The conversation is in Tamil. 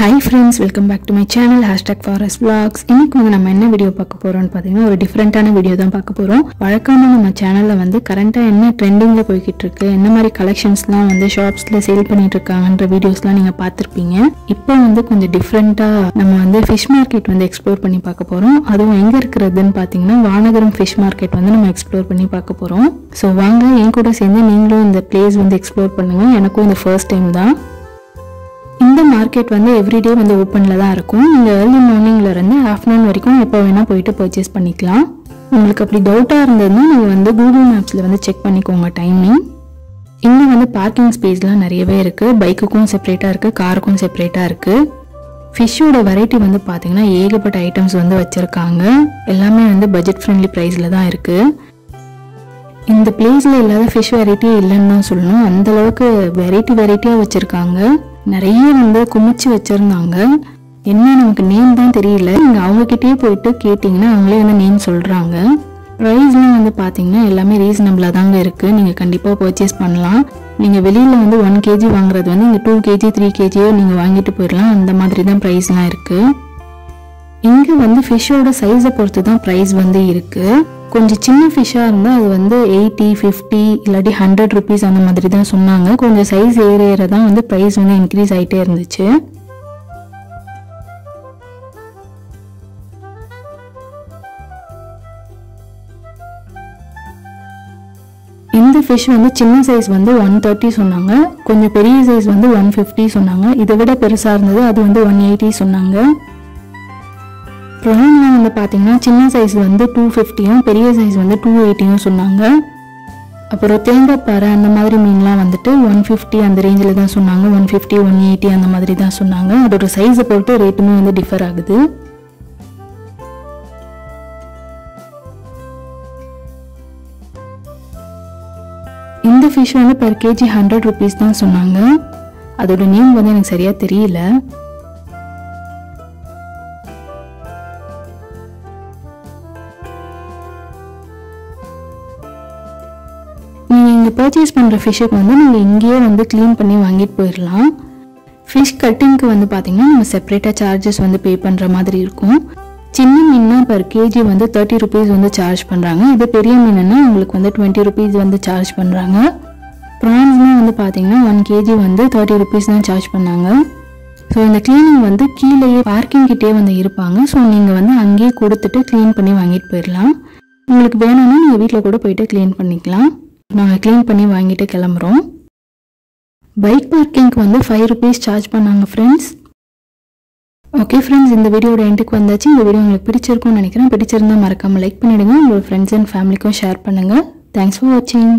Hi friends, welcome back to my channel #forest_vlogs. இன்னைக்கு நம்ம என்ன வீடியோ பார்க்க போறோம்னு பாத்தீங்கன்னா ஒரு டிஃபரண்டான வீடியோ தான் பார்க்க போறோம். வழக்கமா நம்ம சேனல்ல கரண்டா என்ன ட்ரெண்டிங்ல போயிட்டு இருக்கு, என்ன மாதிரி கலெக்ஷன்ஸ்லாம் ஷாப்ஸ்ல சேல் பண்ணிட்டு இருக்காங்கன்ற வீடியோஸ்லாம் நீங்க பார்த்திருப்பீங்க. இப்போ கொஞ்சம் டிஃபரண்டா நம்ம ஃபிஷ் மார்க்கெட் எக்ஸ்ப்ளோர் பண்ணி பார்க்க போறோம். அதுவும் எங்க இருக்குதுன்னு பாத்தீங்கன்னா வானகரம் ஃபிஷ் மார்க்கெட் நம்ம எக்ஸ்ப்ளோர் பண்ணி பார்க்க போறோம். சோ வாங்க என் கூட சேர்ந்து நீங்களும் இந்த பிளேஸ் எக்ஸ்ப்ளோர் பண்ணுங்க. எனக்கும் இந்த ஃபர்ஸ்ட் டைம் தான். இந்த மார்க்கெட் எவ்ரிடே ஓப்பன்ல தான் இருக்கும். நீங்க ஏர்லி மார்னிங்ல இருந்து ஆஃப்டர்நூன் வரைக்கும் எப்போ வேணா போயிட்டு பர்ச்சேஸ் பண்ணிக்கலாம். உங்களுக்கு அப்படி டவுட்டா இருந்ததுன்னா நீங்க கூகுள் மேப்ஸ்ல செக் பண்ணிக்கோங்க டைமிங். இங்க பார்க்கிங் ஸ்பேஸ்லாம் நிறையவே இருக்கு. பைக்குக்கும் செப்பரேட்டா இருக்கு, காருக்கும் செப்பரேட்டா இருக்கு. ஃபிஷ்ஷோட வெரைட்டி பாத்தீங்கன்னா ஏகப்பட்ட ஐட்டம்ஸ் வச்சிருக்காங்க. எல்லாமே பட்ஜெட் ஃப்ரெண்ட்லி பிரைஸ்ல தான் இருக்கு. இந்த பிளேஸ்ல இல்லாத ஃபிஷ் வெரைட்டி இல்லைன்னு தான் சொல்லணும். அந்த அளவுக்கு வெரைட்டியா வச்சிருக்காங்க. நிறைய குமிச்சு வச்சிருந்தாங்க. என்ன நமக்கு நேம் தான் தெரியல. நீங்க அவங்க கிட்டயே போயிட்டு கேட்டீங்கன்னா அவங்களே நேம் சொல்றாங்க. ப்ரைஸ்லாம் பாத்தீங்கன்னா எல்லாமே ரீசனபிளா தாங்க இருக்கு. நீங்க கண்டிப்பா பர்ச்சேஸ் பண்ணலாம். நீங்க வெளியில 1 kg வாங்குறது இங்க 2 kg 3 kg நீங்க வாங்கிட்டு போயிடலாம். அந்த மாதிரி தான் ப்ரைஸ்லாம் இருக்கு. இங்க ஃபிஷ்ஷோட சைஸை பொறுத்து தான் ப்ரைஸ் இருக்கு. கொஞ்சம் சின்ன ஃபிஷ்ஷா இருந்தா அது 80, 50 இல்லாட்டி 100 rupees அந்த மாதிரி தான் சொன்னாங்க. கொஞ்சம் சைஸ் ஏற தான் பிரைஸ் இன்க்ரீஸ் ஆயிட்டே இருந்துச்சு. இந்த ஃபிஷ் சின்ன சைஸ் 130 சொன்னாங்க. கொஞ்சம் பெரிய சைஸ் 150 சொன்னாங்க. இதை விட பெருசா இருந்தது அது 180 சொன்னாங்க. ப்ரான்லாம் பாத்தீங்கன்னா சின்ன சைஸ் 250யும் பெரிய சைஸ் 280யும் சொன்னாங்க. அப்புறம் தேங்காய் பாறை அந்த மாதிரி மீன்லாம் 150 அந்த ரேஞ்சில் தான் சொன்னாங்க. 150, 180 அந்த மாதிரி தான் சொன்னாங்க. அதோட சைஸை பொறுத்து ரேட்டுமே டிஃபர் ஆகுது. இந்த ஃபிஷ் per kg 100 rupees தான் சொன்னாங்க. அதோட நேம் எனக்கு சரியா தெரியல. நீங்க பர்ச்சேஸ் பண்ற ஃபிஷ்ஷுக்கு நீங்க இங்கேயே க்ளீன் பண்ணி வாங்கிட்டு போயிடலாம். ஃபிஷ் கட்டிங்க்கு பாத்தீங்கன்னா நம்ம செப்பரேட்டா சார்ஜஸ் பே பண்ற மாதிரி இருக்கும். சின்ன மீன்னா per kg 30 rupees சார்ஜ் பண்றாங்க. இது பெரிய மீன்னா உங்களுக்கு 20 rupees சார்ஜ் பண்றாங்க. ப்ரான்ஸ்மே பாத்தீங்கன்னா 1 kg 30 rupees தான் சார்ஜ் பண்ணாங்க. ஸோ இந்த கிளீனிங் கீழேயே பார்க்கிங் கிட்டே இருப்பாங்க. ஸோ நீங்க அங்கேயே கொடுத்துட்டு க்ளீன் பண்ணி வாங்கிட்டு போயிடலாம். உங்களுக்கு வேணும்னா நீங்க வீட்டில் கூட போயிட்டு க்ளீன் பண்ணிக்கலாம். நாங்கள் க்ளீன் பண்ணி வாங்கிட்டு கிளம்புறோம். பைக் பார்க்கிங்க்கு 5 rupees சார்ஜ் பண்ணாங்க ஃப்ரெண்ட்ஸ். ஓகே ஃப்ரெண்ட்ஸ், இந்த வீடியோட எண்டுக்கு வந்தாச்சு. இந்த வீடியோ உங்களுக்கு பிடிச்சிருக்கும்னு நினைக்கிறேன். பிடிச்சிருந்தா மறக்காமல் லைக் பண்ணிவிடுங்க. உங்களோட ஃப்ரெண்ட்ஸ் அண்ட் ஃபேமிலிக்கும் ஷேர் பண்ணுங்கள். தேங்க்ஸ் ஃபார் வாட்சிங்.